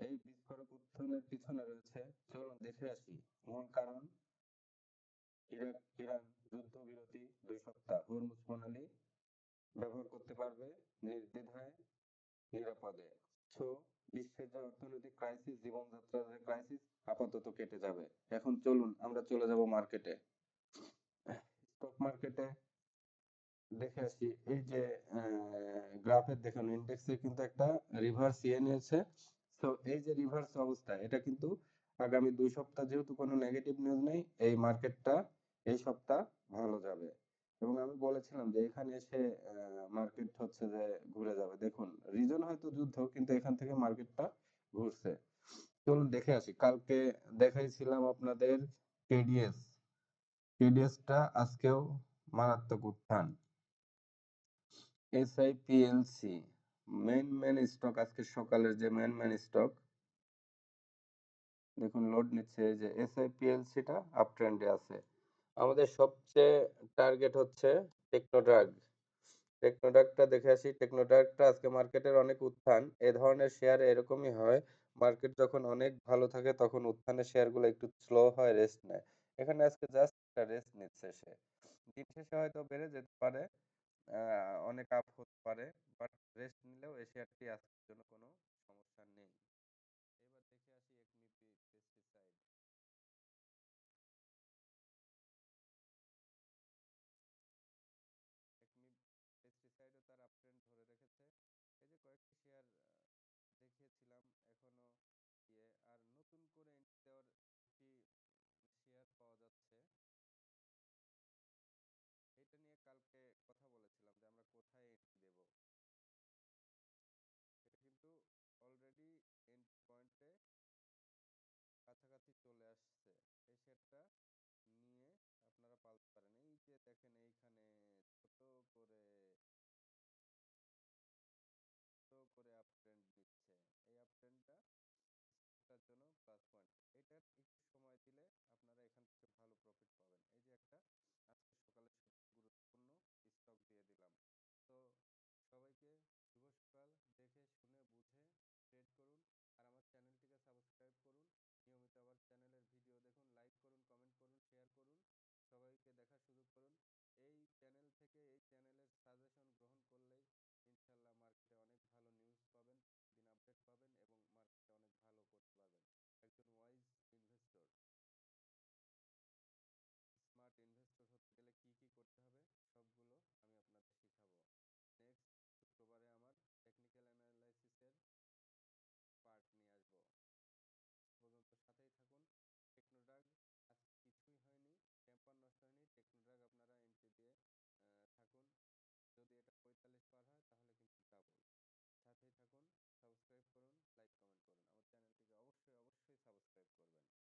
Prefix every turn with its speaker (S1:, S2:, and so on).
S1: এই বিস্ফোরক উত্থানের পিছনে রয়েছে, চলুন দেখে আসি মূল কারণ। ইরান যুদ্ধবিরতি 2 সপ্তাহ, হরমুজ প্রণালী ব্যবহার করতে পারবে নির্দ্বিধায়, নিরাপদে। সো বিশ্বের যে অর্থনৈতিক ক্রাইসিস, জীবনযাত্রার যে ক্রাইসিস আপাতত কেটে যাবে। এখন চলুন আমরা চলে যাব মার্কেটে। স্টক মার্কেটে দেখে আসি, এই যে গ্রাফের দেখানো ইন্ডেক্সে কিন্তু একটা রিভার্স নিয়েছে। তো এই যে রিভার্স অবস্থা, এটা কিন্তু আগামী 2 সপ্তাহ যেহেতু কোনো নেগেটিভ নিউজ নেই, এই মার্কেটটা এই সপ্তাহ ভালো যাবে। এবং আমি বলেছিলাম যে এখানে এসে মার্কেট হচ্ছে যে ঘুরে যাবে। দেখুন, রিজন হয়তো যুদ্ধ, কিন্তু এখান থেকে মার্কেটটা ঘুরছে। চলুন দেখে আসি। কালকে দেখাইছিলাম আপনাদের কেডিএস, কেডিএসটা আজকেও মারাত্মক উত্থান। SIPLC মেন স্টক, আজকে সকালের যে মেন স্টক, দেখুন লোড নিচ্ছে। এই যে SIPLCটা আপ ট্রেন্ডে আছে। আমাদের সবচেয়ে টার্গেট হচ্ছে টেকনোড্রাগ। টেকনোড্রাগটা দেখে আসি। টেকনোড্রাগটা আজকে মার্কেটের অনেক উত্থান। এ ধরনের শেয়ার এরকমই হয়, মার্কেট যখন অনেক ভালো থাকে তখন উত্থানের শেয়ারগুলো একটু স্লো হয়, রেস্ট নেয়। এখানে আজকে জাস্ট একটা রেস্ট নিচ্ছে সে। দিন শেষে হয়তো বেড়ে যেতে পারে, অনেক আপ হতে পারে, বাট রেস্ট নিলেও এই শেয়ারটি আজকের জন্য কোনো সমস্যা নেই। এবার দেখে আসি একমি পেস্টিসাইড। একমি পেস্টিসাইডও তার আপট্রেন্ড ধরে রেখেছে। এই যে কয়েকটি শেয়ার দেখিয়েছিলাম, এখনো আর নতুন করে এন্ট্রি দেওয়ার একটি শেয়ার পাওয়া যাচ্ছে। এটা নিয়ে কালকে কথা বলেছিলাম যে আমরা কোথায় এন্ট্রি দেব। এটা কিন্তু অলরেডি এন্ট্রি পয়েন্টে কাছাকাছি চলে আসছে। এই শেয়ারটা নিয়ে আপনারা পালতে পারেন। এই যে দেখেন এইখানে ছোট করে আপ ট্রেন্ড নিচ্ছে। এই আপ ট্রেন্ডটা স্টকটার জন্য প্লাস পয়েন্ট। এটার একটু সময় দিলে আপনারা এখান থেকে ভালো প্রফিট পাবেন। এই যে একটা আজকে সকালে সবচেয়ে গুরুত্বপূর্ণ স্টক দিয়ে দিলাম। তো সবাইকে শুভ সকাল। দেখে শুনে বুঝে ট্রেড করুন, আর আমার চ্যানেলটিকে সাবস্ক্রাইব করুন। নিয়মিত আবার চ্যানেলের ভিডিও দেখুন, লাইক করুন, কমেন্ট করুন, শেয়ার করুন, সবাইকে দেখার সুযোগ করুন। এই চ্যানেল থেকে, এই চ্যানেলের সাজেশন গ্রহণ করলেই ইনশাল্লাহ মার্কেটে অনেক ভালো নিউজ পাবেন, দিন আপডেট পাবেন এবং মার্কেটে অনেক ভালো করতে পারবেন। একজন ওয়াইজ ইনভেস্টর, স্মার্ট ইনভেস্টর হতে গেলে কি কি করতে হবে সবগুলো আমি আপনাদের শিখাবো। নেক্সট শুক্রবারে আমার টেকনিক্যাল অ্যানালাইসিসের পার্ট নিয়ে আসবো। পর্যন্ত সাথেই থাকুন। টেকনোড্রাগ আজকে কিছুই হয়নি, টেম্পার নষ্ট হয়নি। টেকনোড্রাগ আপনারা এন্ট্রি দিয়ে থাকুন। যদি এটা 45 পার হয় তাহলে কিন্তু ডাবল। সাথেই থাকুন, সাবস্ক্রাইব করুন, লাইক কমেন্ট করুন। আমার চ্যানেলটিকে অবশ্যই সাবস্ক্রাইব করবেন।